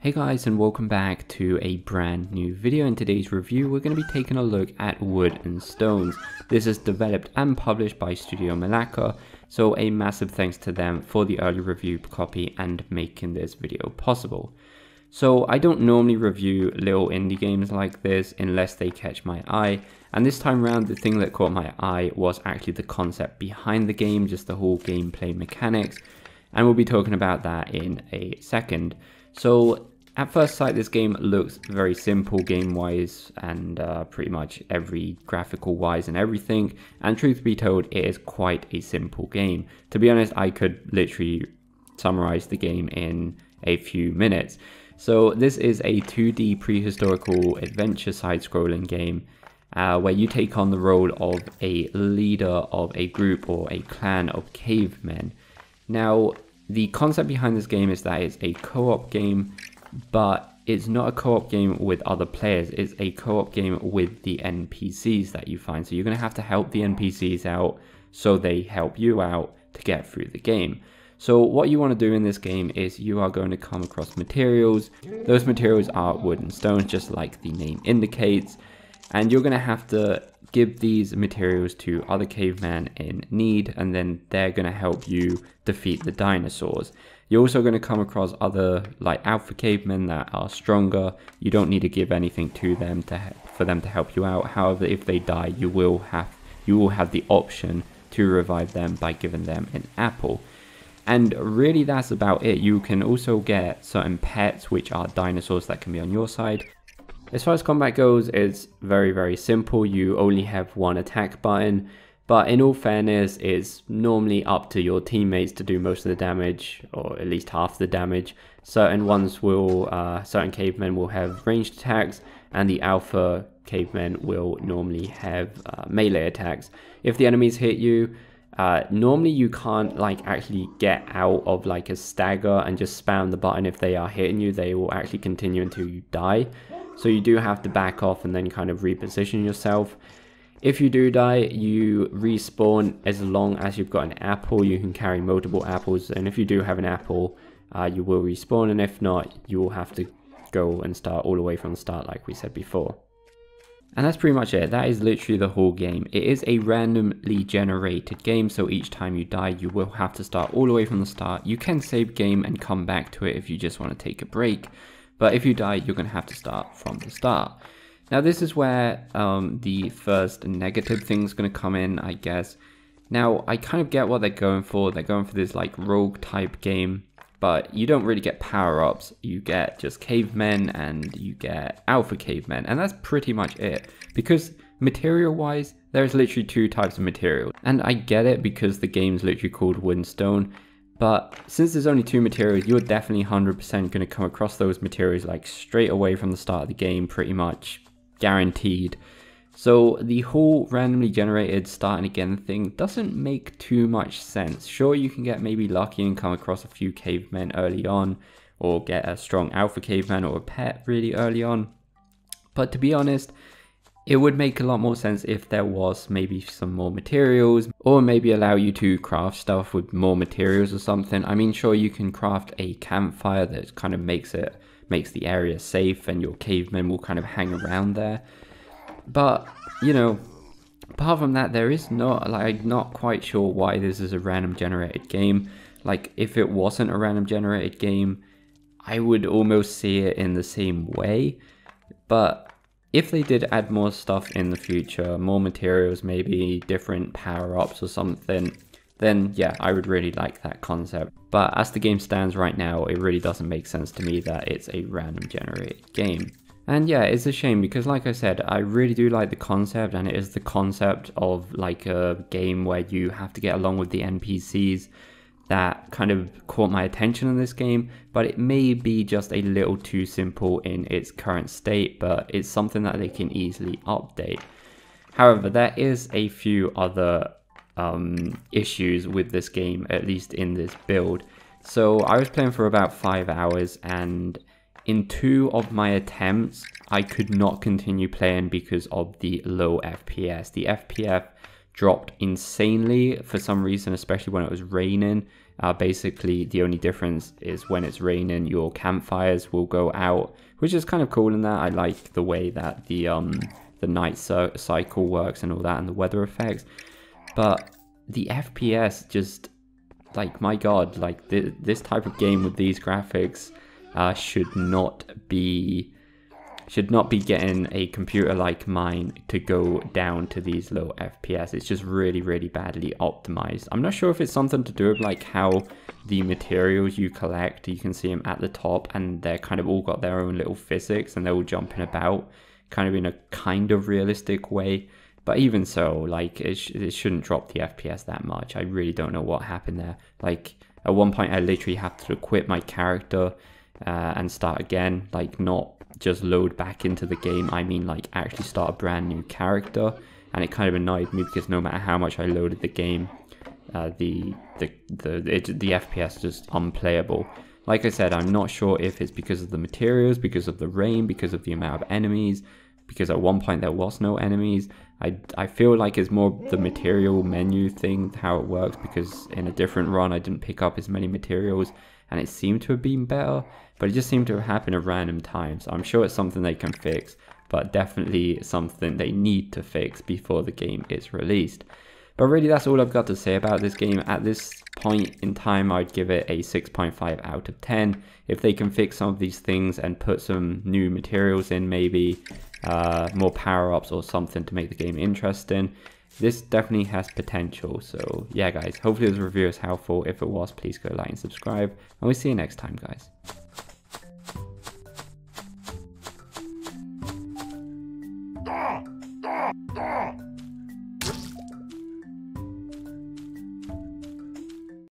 Hey guys, and welcome back to a brand new video. In today's review we're going to be taking a look at Wood and Stones. This is developed and published by Studio Malaka, so a massive thanks to them for the early review copy and making this video possible. So I don't normally review little indie games like this unless they catch my eye, and this time around the thing that caught my eye was actually the concept behind the game, just the whole gameplay mechanics, and we'll be talking about that in a second. So at first sight, this game looks very simple game-wise and pretty much every graphical-wise and everything. And truth be told, it is quite a simple game. To be honest, I could literally summarize the game in a few minutes. So this is a 2D prehistorical adventure side-scrolling game where you take on the role of a leader of a group or a clan of cavemen. Now, the concept behind this game is that it's a co-op game, but it's not a co-op game with other players. It's a co-op game with the NPCs that you find. So you're going to have to help the NPCs out so they help you out to get through the game. So what you want to do in this game is you are going to come across materials. Those materials are wood and stones, just like the name indicates. And you're going to have to give these materials to other cavemen in need, and then they're going to help you defeat the dinosaurs. You're also going to come across other like alpha cavemen that are stronger. You don't need to give anything to them for them to help you out. However, if they die, you will have the option to revive them by giving them an apple. And really that's about it. You can also get certain pets, which are dinosaurs that can be on your side. As far as combat goes, it's very simple. You only have one attack button, but in all fairness, it's normally up to your teammates to do most of the damage, or at least half the damage. Certain cavemen will have ranged attacks, and the alpha cavemen will normally have melee attacks. If the enemies hit you, normally you can't actually get out of a stagger and just spam the button. If they are hitting you, they will actually continue until you die. So you do have to back off and then kind of reposition yourself. If you do die, you respawn as long as you've got an apple. You can carry multiple apples, and if you do have an apple, you will respawn, and if not, you will have to go and start all the way from the start like we said before. And that's pretty much it. That is literally the whole game. It is a randomly generated game, so each time you die, you will have to start all the way from the start. You can save game and come back to it if you just want to take a break. But if you die, you're going to have to start from the start. Now this is where the first negative thing is going to come in, I guess. Now I kind of get what they're going for. They're going for this rogue type game, but you don't really get power-ups. You get just cavemen and you get alpha cavemen, and that's pretty much it. Because material-wise, there's literally two types of material. And I get it because the game's literally called Wood and Stone. But since there's only two materials, you're definitely 100% going to come across those materials straight away from the start of the game, pretty much guaranteed. So the whole randomly generated starting again thing doesn't make too much sense. Sure, you can get maybe lucky and come across a few cavemen early on, or get a strong alpha caveman or a pet really early on. But to be honest, it would make a lot more sense if there was maybe some more materials, or maybe allow you to craft stuff with more materials or something. I mean, sure, you can craft a campfire that kind of makes the area safe, and your cavemen will kind of hang around there. But, you know, apart from that, there is not quite sure why this is a random generated game. If it wasn't a random generated game, I would almost see it in the same way. But if they did add more stuff in the future, more materials, maybe different power-ups or something, then yeah, I would really like that concept. But as the game stands right now, it really doesn't make sense to me that it's a random generated game. And yeah, it's a shame because like I said, I really do like the concept, and it is the concept of a game where you have to get along with the NPCs that kind of caught my attention in this game. But it may be just a little too simple in its current state, but it's something that they can easily update. However, there is a few other issues with this game, at least in this build. So I was playing for about 5 hours, and in 2 of my attempts I could not continue playing because of the low FPS. The FPS dropped insanely for some reason, especially when it was raining. Basically, the only difference is when it's raining, your campfires will go out, which is kind of cool in that. I like the way that the night cycle works and all that, and the weather effects. But the FPS just, like, my god, like this type of game with these graphics should not be getting a computer like mine to go down to these low FPS. It's just really, really badly optimized. I'm not sure if it's something to do with like how the materials you collect, you can see them at the top, and they're kind of all got their own little physics, and they're all jumping about kind of in a kind of realistic way. But even so, like, it shouldn't drop the FPS that much. I really don't know what happened there. Like, at one point I literally had to quit my character and start again, like not just load back into the game, I mean like actually start a brand new character. And it kind of annoyed me because no matter how much I loaded the game, the FPS is just unplayable. Like I said, I'm not sure if it's because of the materials, because of the rain, because of the amount of enemies, because at one point there was no enemies. I feel like it's more the material menu thing, how it works, because in a different run I didn't pick up as many materials and it seemed to have been better, but it just seemed to have happened at random times. I'm sure it's something they can fix, but definitely something they need to fix before the game is released. But really, that's all I've got to say about this game. At this point in time, I'd give it a 6.5 out of 10. If they can fix some of these things and put some new materials in, maybe more power-ups or something to make the game interesting, this definitely has potential. So yeah, guys, hopefully this review is helpful. If it was, please go like and subscribe, and we'll see you next time, guys.